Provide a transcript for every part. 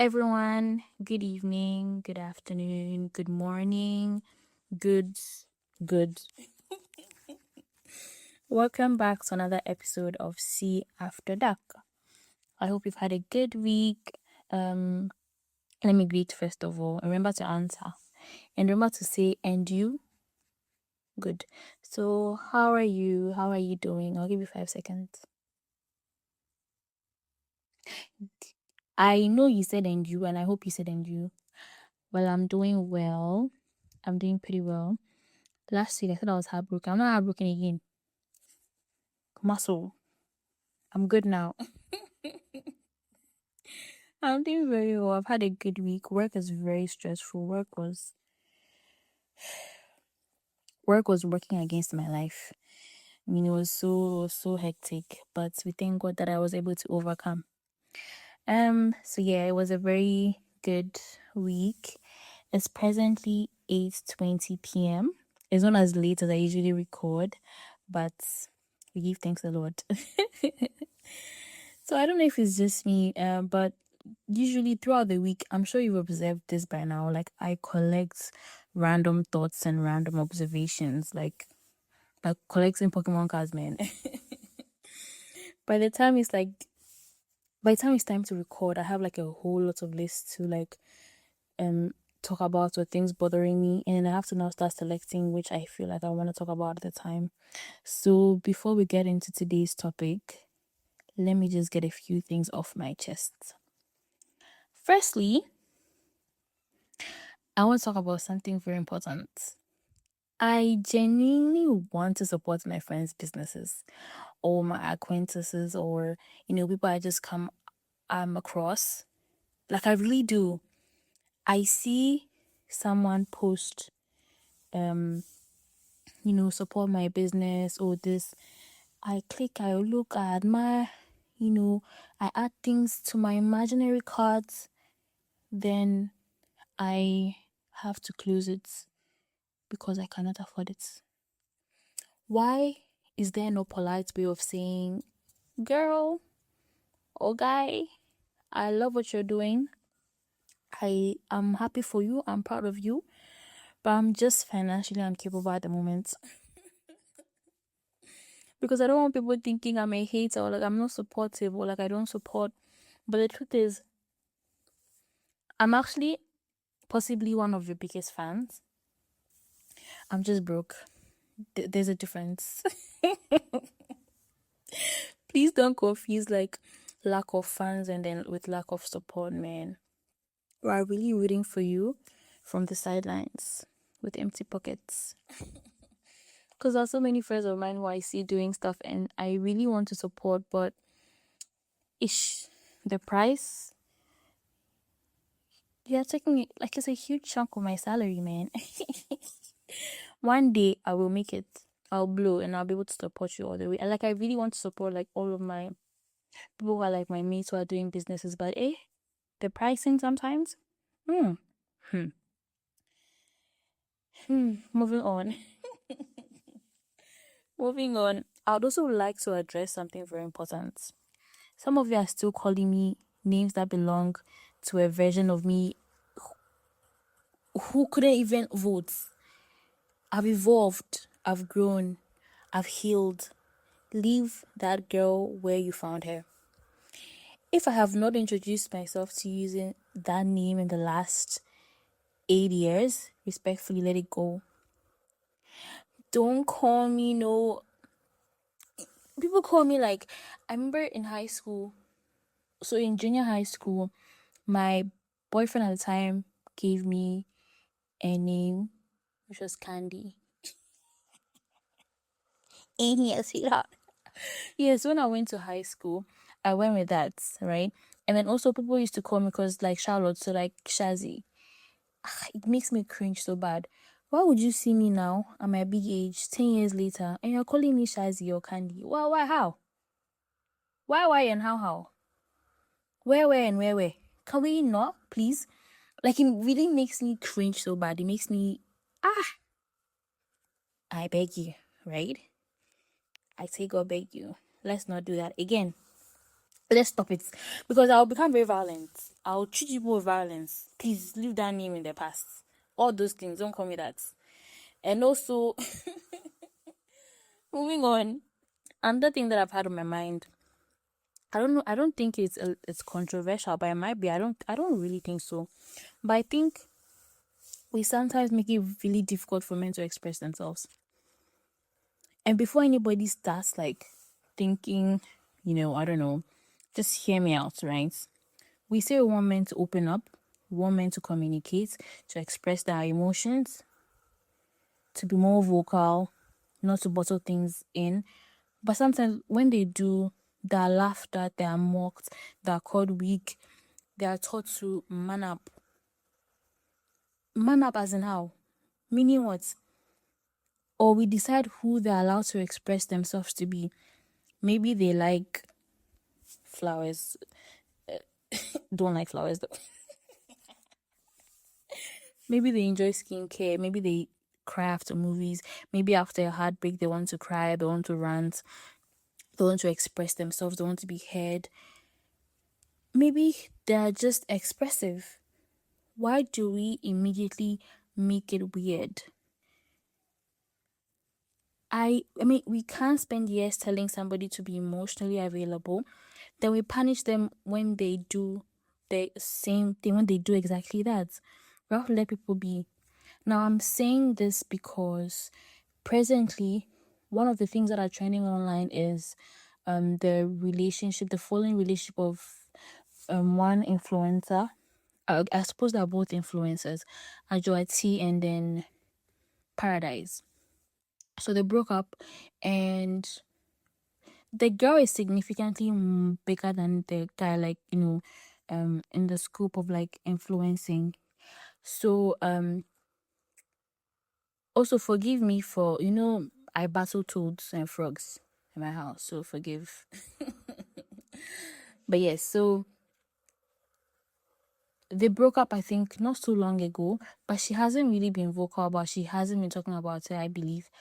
everyone. Good evening, good afternoon, good morning, good, good. Welcome back to another episode of See After Dark. I hope you've had a good week. Um, Let me greet first of all. Remember to answer, and remember to say "and you." Good. So, how are you? How are you doing? I'll give you 5 seconds. I know you said "and you," and I hope you said "and you." Well, I'm doing well. I'm doing pretty well. Last week I said I was heartbroken. I'm not heartbroken again. Muscle. I'm good now. I'm doing very well. I've had a good week. Work is very stressful. Work was working against my life. I mean, it was so hectic, but we thank God that I was able to overcome. So yeah, it was a very good week. It's presently 8:20 p.m. It's not as late as I usually record, but we give thanks to the Lord. So I don't know if it's just me, but usually throughout the week, I'm sure you've observed this by now. Like I collect random thoughts and random observations, like collecting Pokemon cards, man. by the time it's like, by the time it's time to record, I have like a whole lot of lists to um talk about or things bothering me, and then I have to now start selecting which I feel like I want to talk about at the time. So before we get into today's topic, let me just get a few things off my chest. Firstly, I want to talk about something very important. I genuinely want to support my friends' businesses or my acquaintances or people I just come across. Like I really do. I see someone post support my business or this. I click, I look, I admire, I add things to my imaginary cards, then I have to close it because I cannot afford it. Why is there no polite way of saying, girl or guy, I love what you're doing. I am happy for you. I'm proud of you. But I'm just financially incapable at the moment. Because I don't want people thinking I'm a hater or like I'm not supportive or like I don't support. But the truth is, I'm actually possibly one of your biggest fans. I'm just broke. There's a difference. Please don't confuse like lack of fans and then with lack of support, man. We're really rooting for you from the sidelines with empty pockets. Because there are so many friends of mine who I see doing stuff and I really want to support, but ish, the price, you're taking it like it's a huge chunk of my salary, man. One day I will make it. I'll blow and I'll be able to support you all the way. And like I really want to support like all of my people who are like my mates who are doing businesses, but the pricing sometimes. Hmm. Hmm. Moving on. Moving on. I would also like to address something very important. Some of you are still calling me names that belong to a version of me who couldn't even vote. I've evolved, I've grown, I've healed. Leave that girl where you found her. If I have not introduced myself to using that name in the last 8 years, respectfully let it go. Don't call me no. People call me like, I remember in high school, so in junior high school, my boyfriend at the time gave me a name, which was Candy. And yes, sweetheart. Yes, when I went to high school, I went with that, right? And then also people used to call me because like Charlotte, so like Shazzy. It makes me cringe so bad. Why would you see me now at my big age, 10 years later, and you're calling me Shazzy or Candy? Well, why, how? Why, and how? Where, and where? Can we not, please? Like, it really makes me cringe so bad. It makes me, I beg you, right? I say, God beg you. Let's not do that again. Let's stop it. Because I'll become very violent. I'll treat people with violence. Please leave that name in the past. All those things, don't call me that. And also, moving on, another thing that I've had on my mind. I don't know. I don't think it's controversial, but it might be. I don't really think so. But I think we sometimes make it really difficult for men to express themselves. And before anybody starts like thinking, I don't know, just hear me out, right? We say we want men to open up, we want men to communicate, to express their emotions, to be more vocal, not to bottle things in. But sometimes when they do, they are laughed at, they are mocked, they are called weak, they are taught to man up. Man up as in how? Meaning what? Or we decide who they're allowed to express themselves to be. Maybe they like flowers. Don't like flowers though. Maybe they enjoy skincare. Maybe they cry after movies. Maybe after a heartbreak, they want to cry, they want to rant, they want to express themselves, they want to be heard. Maybe they're just expressive. Why do we immediately make it weird? I mean, we can't spend years telling somebody to be emotionally available, then we punish them when they do the same thing, when they do exactly that. We have to let people be. Now, I'm saying this because presently, one of the things that are trending online is the following relationship of one influencer. I suppose they're both influencers, Ajoa T and then Paradise. So they broke up, and the girl is significantly bigger than the guy, like, in the scope of like influencing. So also forgive me for, I battle toads and frogs in my house, so forgive. But yes, so they broke up, I think, not so long ago, but she hasn't really been vocal about, she hasn't been talking about it, I believe.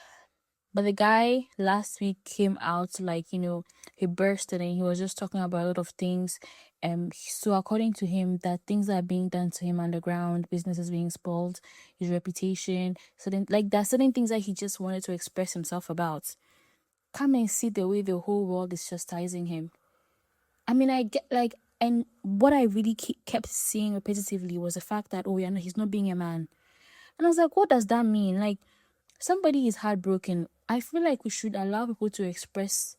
But the guy last week came out, like, he bursted and he was just talking about a lot of things. So according to him, that things are being done to him underground, business is being spoiled, his reputation, there are certain things that he just wanted to express himself about. Come and see the way the whole world is chastising him. I mean, I get like, and what I really kept seeing repetitively was the fact that, oh yeah, no, he's not being a man. And I was like, what does that mean? Like, somebody is heartbroken. I feel like we should allow people to express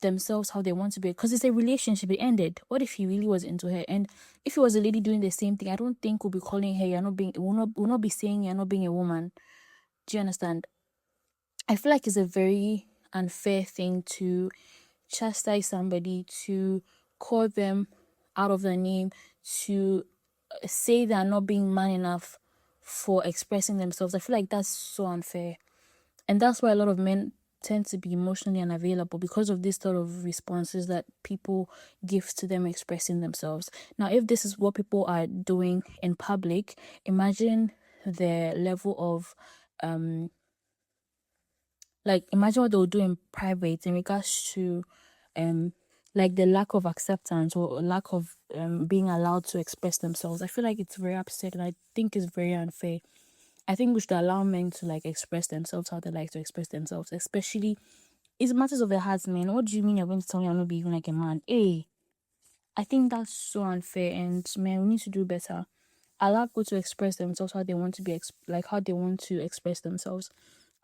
themselves how they want to be, because it's a relationship. It ended. What if he really was into her? And if it was a lady doing the same thing, I don't think we'll be calling her, you're not being, we'll not be saying you're not being a woman. Do you understand? I feel like it's a very unfair thing to chastise somebody, to call them out of their name, to say they're not being man enough for expressing themselves. I feel like that's so unfair. And that's why a lot of men tend to be emotionally unavailable, because of this sort of responses that people give to them expressing themselves. Now, if this is what people are doing in public, imagine the level of imagine what they'll do in private in regards to like the lack of acceptance or lack of being allowed to express themselves. I feel like it's very upsetting. I think it's very unfair. I think we should allow men to like express themselves how they like to express themselves, especially it's matters of the heart, man. What do you mean you're going to tell me I'm not being like a man? Hey, I think that's so unfair, and man, we need to do better. Allow people to express themselves how they want to be, like how they want to express themselves.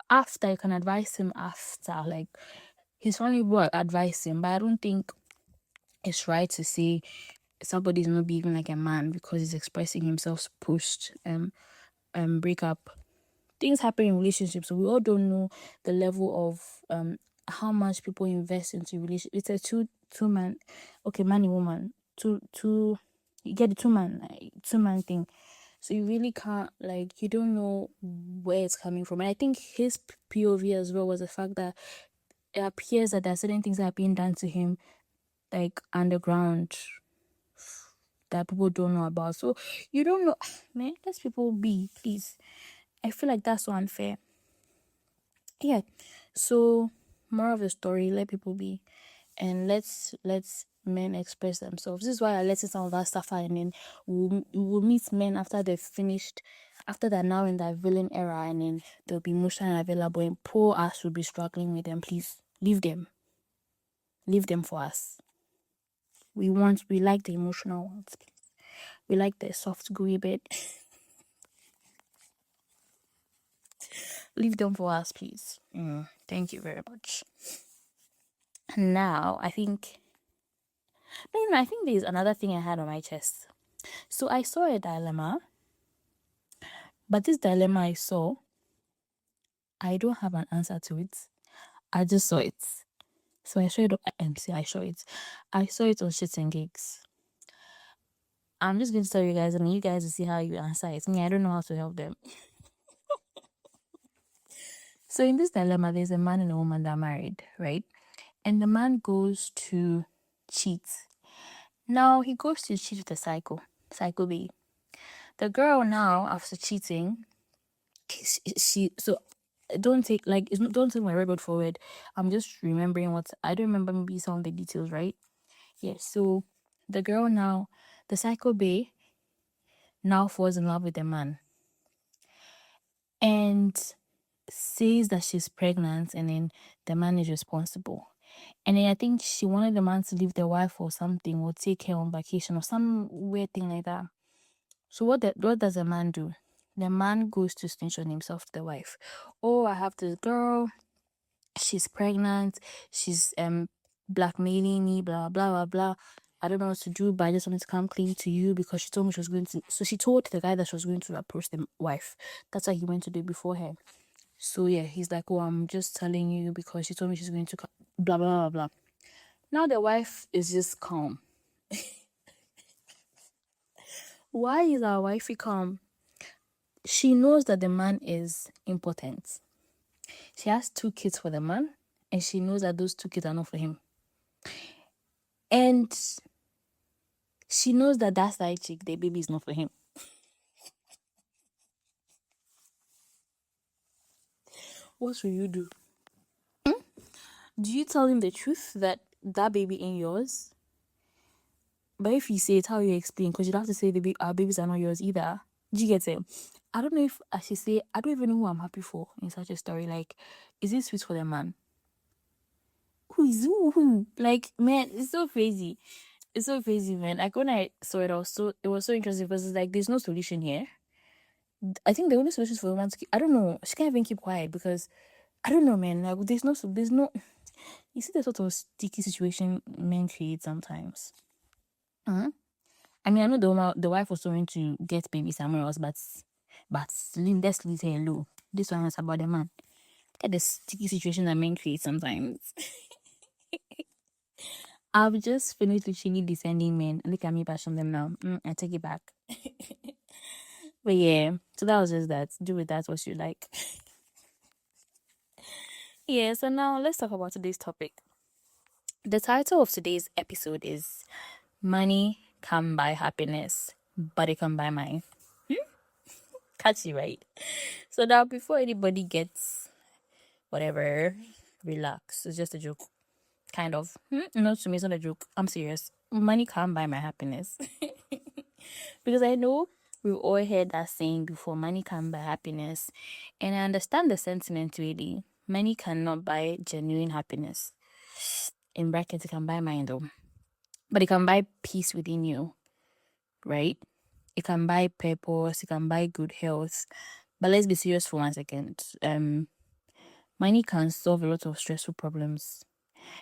After, you can advise him after, like his family will advise him, but I don't think it's right to say somebody's not being like a man because he's expressing himself post breakup. Things happen in relationships, so we all don't know the level of how much people invest into relationship. It's a two man, okay, man and woman, two you get the two man thing. So you really can't, like, you don't know where it's coming from. And I think his POV as well was the fact that it appears that there are certain things that are being done to him, like underground, that people don't know about. So you don't know, man. Let people be, please. I feel like that's so unfair. Yeah. So, more of the story, let people be. and let's men express themselves. This is why I let some of us suffer, and then we'll meet men after they've finished, after they're now in that villain era, and then they'll be emotionally available, and poor us will be struggling with them. Please leave them for us. We like the emotional ones. We like the soft gooey bit. Leave them for us, please. Thank you very much. Now, I think, no, I think there's another thing I had on my chest. So I saw a dilemma, but this dilemma I saw, I don't have an answer to it. I just saw it. So I saw it. I saw it on Shits and Gigs. I'm just going to tell you guys, and you guys will see how you answer it. Me, I don't know how to help them. So in this dilemma, there's a man and a woman that are married, right? And the man goes to cheat. Now he goes to cheat with a psycho B. The girl now, after cheating, she so don't take don't take my word for it. I'm just remembering what I don't remember, maybe some of the details, right? Yeah. So the girl now, the psycho bae now falls in love with the man and says that she's pregnant, and then the man is responsible. And then I think she wanted the man to leave the wife or something, or take her on vacation or some weird thing like that. So what does the man do? The man goes to snitch on himself to the wife. Oh, I have this girl, she's pregnant, she's blackmailing me, blah blah blah blah. I don't know what to do, but I just wanted to come clean to you because she told me she was going to. So she told the guy that she was going to approach the wife. That's why he went to do it before her. So yeah, he's like, oh, I'm just telling you because she told me she's going to blah blah blah blah. Now the wife is just calm. Why is our wifey calm? She knows that the man is important. She has 2 kids for the man, and she knows that those 2 kids are not for him. And she knows that side chick, the baby, is not for him. What will you do? Do you tell him the truth that baby ain't yours? But if you say it, how you explain? Because you'd have to say our babies are not yours either. Do you get it? I don't know if I should say, I don't even know who I'm happy for in such a story. Like, is it sweet for the man? Who is who? Like, man, it's so crazy. It's so crazy, man. Like, when I saw it, it was so interesting because it's like, there's no solution here. I think the only solution for the man to keep, I don't know, she can't even keep quiet because, I don't know, man. Like, there's no, you see the sort of sticky situation men create sometimes. I mean, I know the wife was going to get baby somewhere else, but let's leave her alone. This one is about the man. Look at the sticky situation that men create sometimes. I've just finished with Chini Descending Men. Look at me bash on them now. I take it back. But yeah, so that was just that. Do with that what you like. Yeah, so now let's talk about today's topic. The title of today's episode is Money Can Buy Happiness, but it can buy mine. Catchy, right? So now, before anybody gets whatever, relax. It's just a joke. Kind of. No, to me, it's not a joke. I'm serious. Money can't buy my happiness. Because I know we've all heard that saying before, money can't buy happiness. And I understand the sentiment really. Money cannot buy genuine happiness. In brackets, it can buy mine though. But it can buy peace within you, right? It can buy purpose, it can buy good health. But let's be serious for 1 second. Money can solve a lot of stressful problems.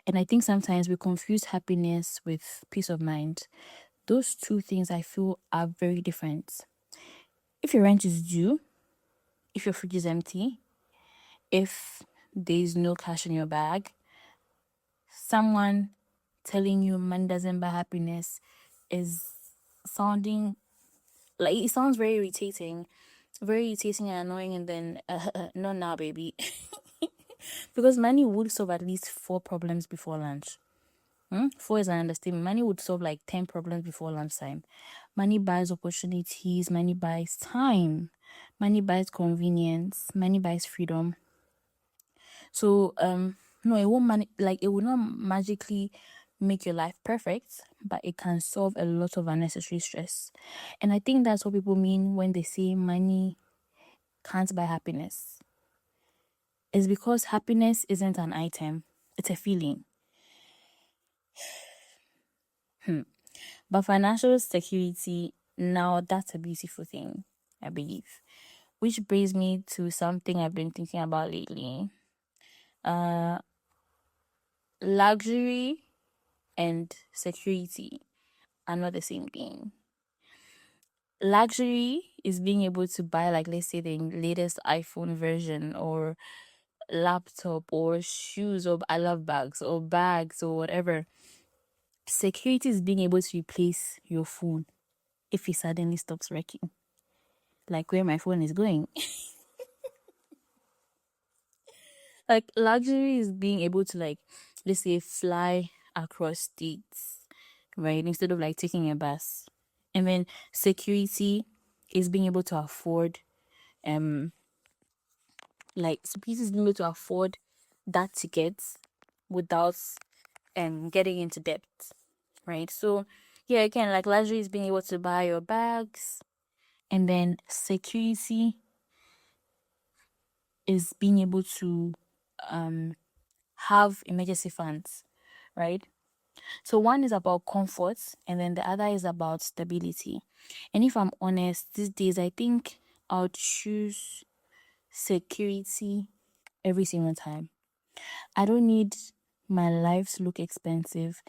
And I think sometimes we confuse happiness with peace of mind. Those 2 things I feel are very different. If your rent is due, if your fridge is empty, if there's no cash in your bag, someone telling you money doesn't buy happiness is sounding like, it sounds very irritating and annoying, and then not now, baby. Because money would solve at least 4 problems before lunch. 4 is an understatement. Money would solve like 10 problems before lunchtime. Money buys opportunities, money buys time, money buys convenience, money buys freedom. So No, it won't like it will not magically make your life perfect, but it can solve a lot of unnecessary stress. And I think that's what people mean when they say money can't buy happiness. It's because happiness isn't an item, it's a feeling. But financial security, now that's a beautiful thing, I believe. Which brings me to something I've been thinking about lately. Luxury and security are not the same thing. Luxury is being able to buy, like, let's say, the latest iPhone version or laptop or shoes or I love bags or bags or whatever. Security is being able to replace your phone if it suddenly stops working, like where my phone is going. Like, luxury is being able to, like, let's say, fly across states, right? Instead of like taking a bus. And then security is being able to afford security is being able to afford that ticket without getting into debt. Right. So yeah, again, like, luxury is being able to buy your bags, and then security is being able to have emergency funds, right? So one is about comfort, and then the other is about stability. And if I'm honest, these days I think I'll choose security every single time. I don't need my life to look expensive.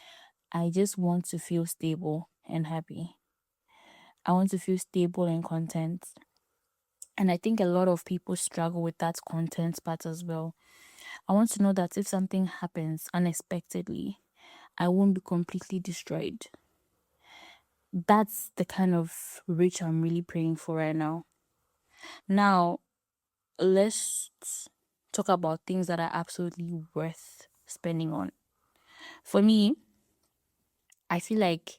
I just want to feel stable and happy. I want to feel stable and content. And I think a lot of people struggle with that content part as well. I want to know that if something happens unexpectedly, I won't be completely destroyed. That's the kind of rich I'm really praying for right now. Now, let's talk about things that are absolutely worth spending on. For me, I feel like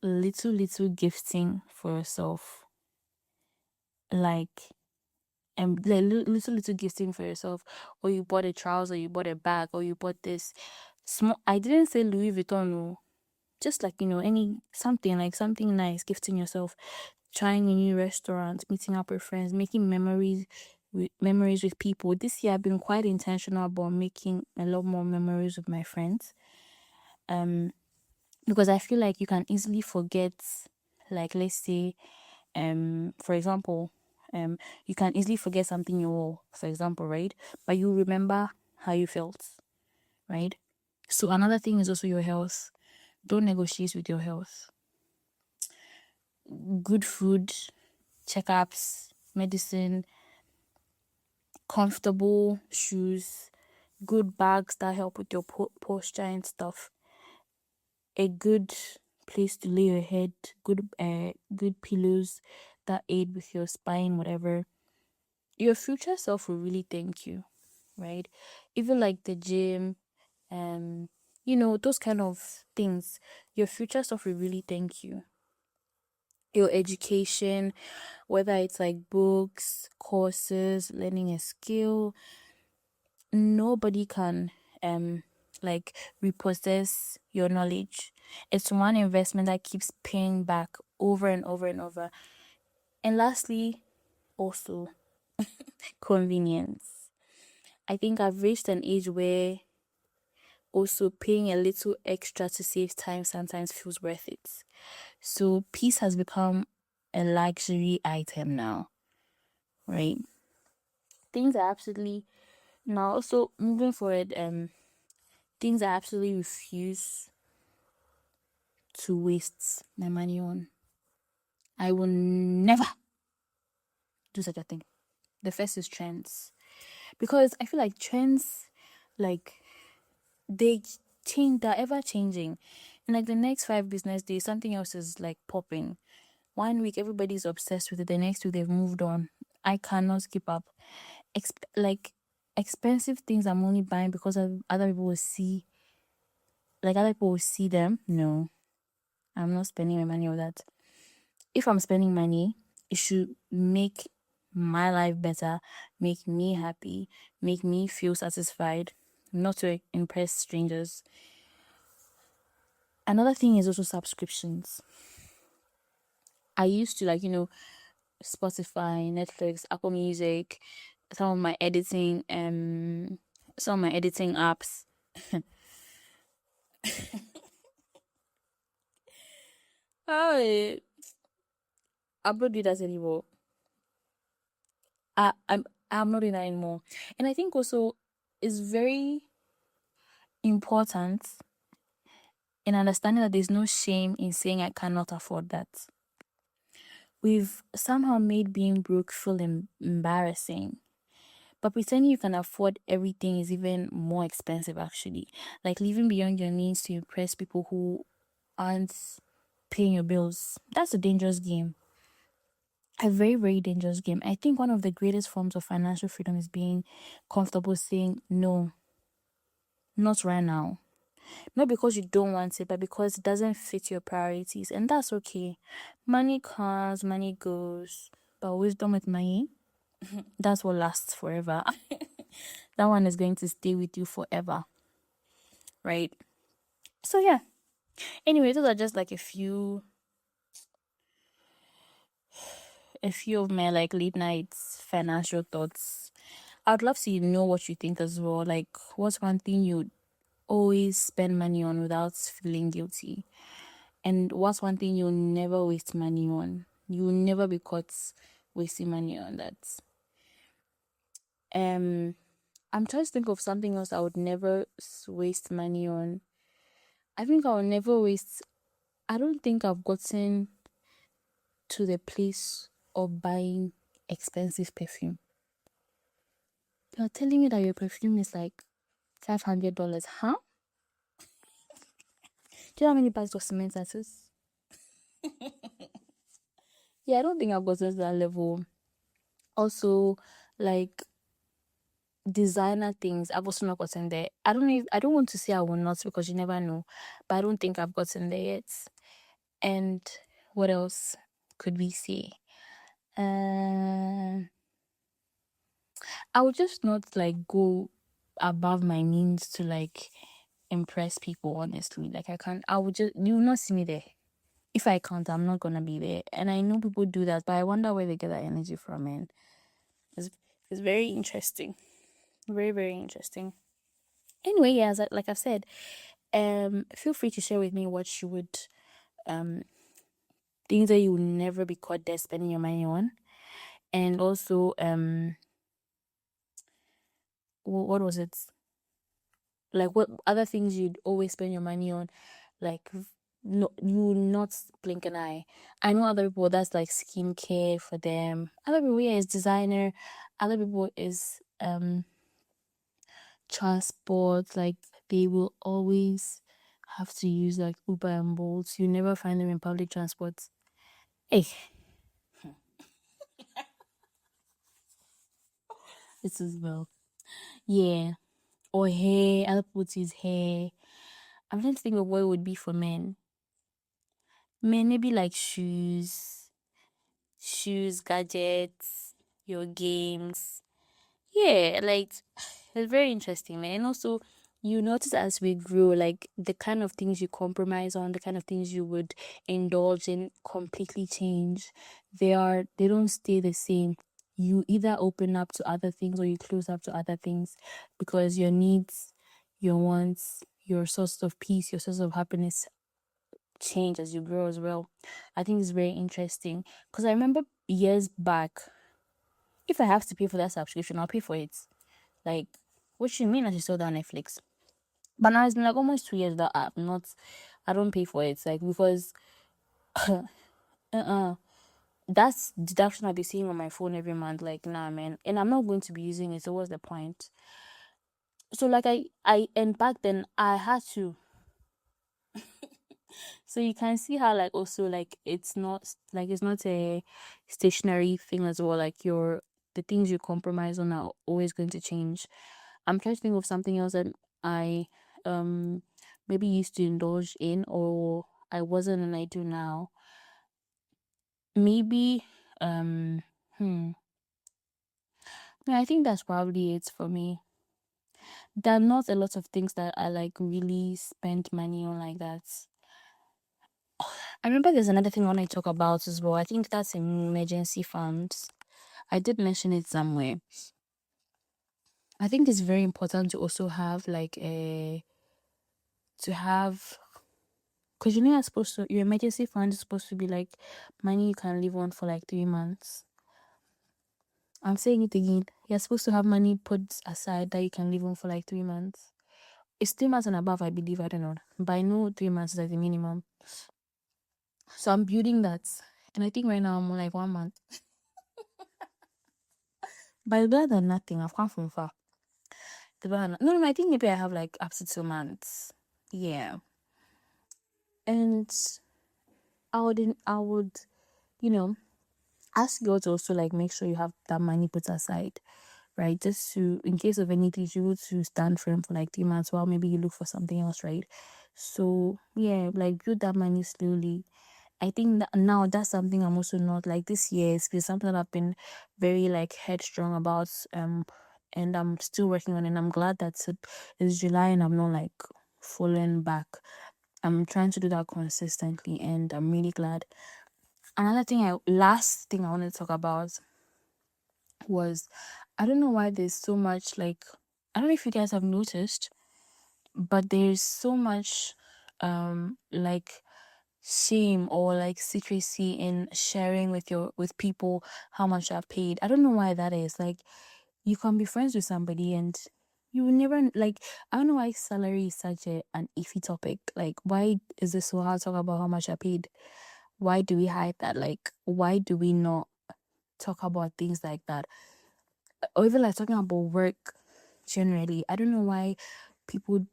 little gifting for yourself, like little gifting for yourself, or you bought a trouser, you bought a bag, or you bought this small. I didn't say Louis Vuitton, no. Just like, any something, like something nice, gifting yourself, trying a new restaurant, meeting up with friends, making memories with people. This year I've been quite intentional about making a lot more memories with my friends. Because I feel like you can easily forget, like, let's say, for example, you can easily forget something you wore, for example, right? But you remember how you felt, right? So another thing is also your health. Don't negotiate with your health. Good food, checkups, medicine, comfortable shoes, good bags that help with your posture and stuff, a good place to lay your head, good pillows that aid with your spine, whatever. Your future self will really thank you, right? Even like the gym, those kind of things. Your future self will really thank you. Your education, whether it's like books, courses, learning a skill, nobody can like repossess your knowledge. It's one investment that keeps paying back over and over and over. And lastly, also convenience. I think I've reached an age where also paying a little extra to save time sometimes feels worth it. So peace has become a luxury item now, right? Things are absolutely now also moving forward, things I absolutely refuse to waste my money on. I will never do such a thing. The first is trends. Because I feel like trends, like, they change, they're ever changing. And like the next 5 business days, something else is like popping. One week everybody's obsessed with it, the next week they've moved on. I cannot keep up. Like, expensive things I'm only buying because other people will see, like, other people will see them. No, I'm not spending my money on that. If I'm spending money, it should make my life better, make me happy, make me feel satisfied. not to impress strangers. Another thing is also subscriptions. I used to like, Spotify, Netflix, Apple Music, some of my editing apps. Oh, I'm not doing that anymore. I'm not doing that anymore. And I think also it's very important in understanding that there's no shame in saying I cannot afford that. We've somehow made being broke feel embarrassing. But pretending you can afford everything is even more expensive, actually. Like living beyond your means to impress people who aren't paying your bills. That's a dangerous game. A very, very dangerous game. I think one of the greatest forms of financial freedom is being comfortable saying no, not right now. Not because you don't want it, but because it doesn't fit your priorities. And that's okay. Money comes, money goes. But wisdom with money, that's what lasts forever. That one is going to stay with you forever. Right? So yeah. Anyway, those are just like a few of my like late nights financial thoughts. I'd love to know what you think as well. Like, what's one thing you always spend money on without feeling guilty? And what's one thing you'll never waste money on? You'll never be caught wasting money on that. Um, I'm trying to think of something else I would never waste money on. I think I will never waste. I don't think I've gotten to the place of buying expensive perfume. You're telling me that your perfume is like $500, huh? Do you know how many bags of cement that is? Yeah, I don't think I've gotten to that level. Also, like designer things, I've also not gotten there. I don't know if, I don't want to say I will not because you never know, but I don't think I've gotten there yet. And what else could we say? Um, I would just not like go above my means to like impress people, honestly. Like I can't, I would just, you will not see me there. If I can't, I'm not gonna be there. And I know people do that, but I wonder where they get that energy from. And it's, it's very interesting. Very, very interesting. Anyway, yeah, like I've said, feel free to share with me what you would, um, things that you will never be caught there spending your money on. And also, what was it? Like what other things you'd always spend your money on, like no, you will not blink an eye. I know other people that's like skincare for them. Other people, yeah, is designer. Other people is transport. Like they will always have to use like Uber and Bolt. You never find them in public transport. Hey, this is well, yeah. Or hair. Other people use hair. I'm trying to think of what it would be for men. Men maybe like shoes, gadgets, your games. Yeah, like it's very interesting, man. And also, you notice as we grow, like the kind of things you compromise on, the kind of things you would indulge in completely change. They don't stay the same. You either open up to other things or you close up to other things because your needs, your wants, your source of peace, your source of happiness change as you grow as well. I think it's very interesting because I remember years back, if I have to pay for that subscription, I'll pay for it. Like, what you mean I should sell down Netflix? But now it's been like almost 2 years that I don't pay for it. Like, because that's deduction I'll be seeing on my phone every month. Like, nah, man. And I'm not going to be using it. So, what's the point? So, like, and back then I had to. So you can see how like also like it's not a stationary thing as well. Like the things you compromise on are always going to change. I'm trying to think of something else that I maybe used to indulge in or I wasn't and I do now. Maybe um hmm. Yeah, I think that's probably it for me. there are not a lot of things that I like really spend money on like that. I remember there's another thing I want to talk about as well. I think that's emergency funds. I did mention it somewhere. I think it's very important to also have like a to have because you know you're supposed to your emergency fund is supposed to be like money you can live on for like 3 months. I'm saying it again. You're supposed to have money put aside that you can live on for like 3 months. It's 3 months and above, I believe. I don't know. But I know 3 months is like the minimum. So I'm building that. And I think right now I'm on like 1 month. But it's better than nothing. I've come from far. No, I think maybe I have like up to 2 months. Yeah. And I would, you know, ask you to also like make sure you have that money put aside, right? Just to in case of anything, you to stand firm for like 3 months while maybe you look for something else, right? So yeah, like build that money slowly. I think that now that's something I'm also not like this year. It's been something that I've been very like headstrong about. And I'm still working on it. And I'm glad that it's July and I'm not like falling back. I'm trying to do that consistently, and I'm really glad. Last thing I wanted to talk about was I don't know why there's so much like I don't know if you guys have noticed, but there's so much like shame or like secrecy in sharing with people how much I've paid. I don't know why that is. Like you can be friends with somebody and you will never like I don't know why salary is such an iffy topic. Like why is it so hard to talk about how much I paid? Why do we hide that? Like why do we not talk about things like that? Or even like talking about work generally. I don't know why people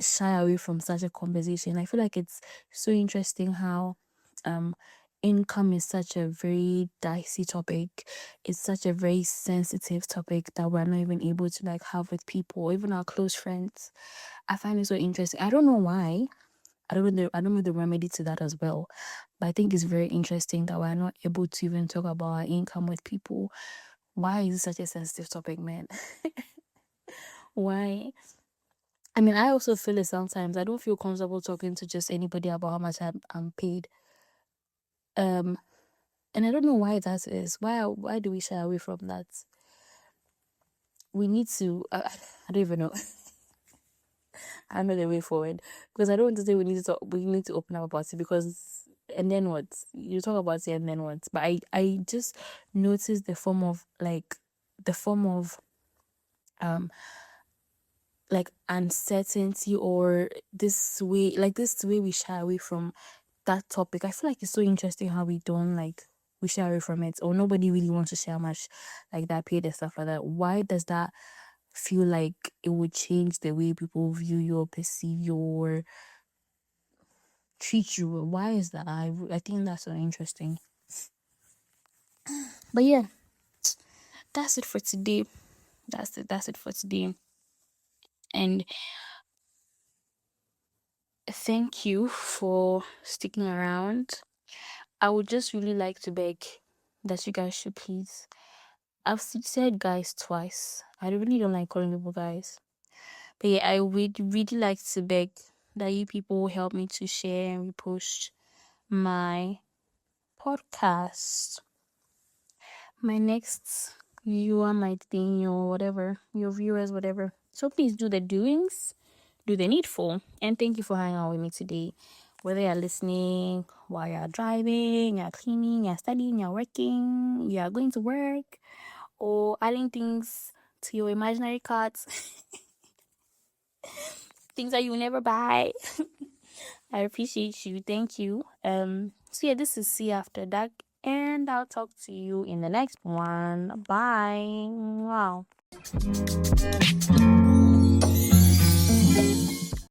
shy away from such a conversation. I feel like it's so interesting how um income is such a very dicey topic. It's such a very sensitive topic that we're not even able to like have with people or even our close friends. I find it so interesting. I don't know why. I don't know the remedy to that as well. But I think it's very interesting that we're not able to even talk about our income with people. Why is it such a sensitive topic, man? Why? I mean, I also feel it sometimes. I don't feel comfortable talking to just anybody about how much I'm paid. And I don't know why that is. Why do we shy away from that? We need to. I don't even know. I know the way forward because I don't want to say we need to talk. We need to open up about it because and then what you talk about it and then what. But I just noticed the form of um like uncertainty or this way we shy away from that topic. I feel like it's so interesting how we shy away from it or nobody really wants to share much like that paid and stuff like that. Why does that feel like it would change the way people view you or perceive you or treat you? Why is that? I think that's so interesting. But yeah, that's it for today. That's it for today. And thank you for sticking around. I would just really like to beg that you guys should please. Said guys twice. I really don't like calling people guys. But yeah, I would really like to beg that you people help me to share and repost my podcast. My next viewer might think or whatever, your viewers, whatever. So please do the doings, do the needful. And thank you for hanging out with me today. Whether you're listening while you're driving, you're cleaning, you're studying, you're working, you're going to work, or adding things to your imaginary carts, things that you will never buy. I appreciate you. Thank you. So yeah, this is See After Dark, and I'll talk to you in the next one. Bye. Wow.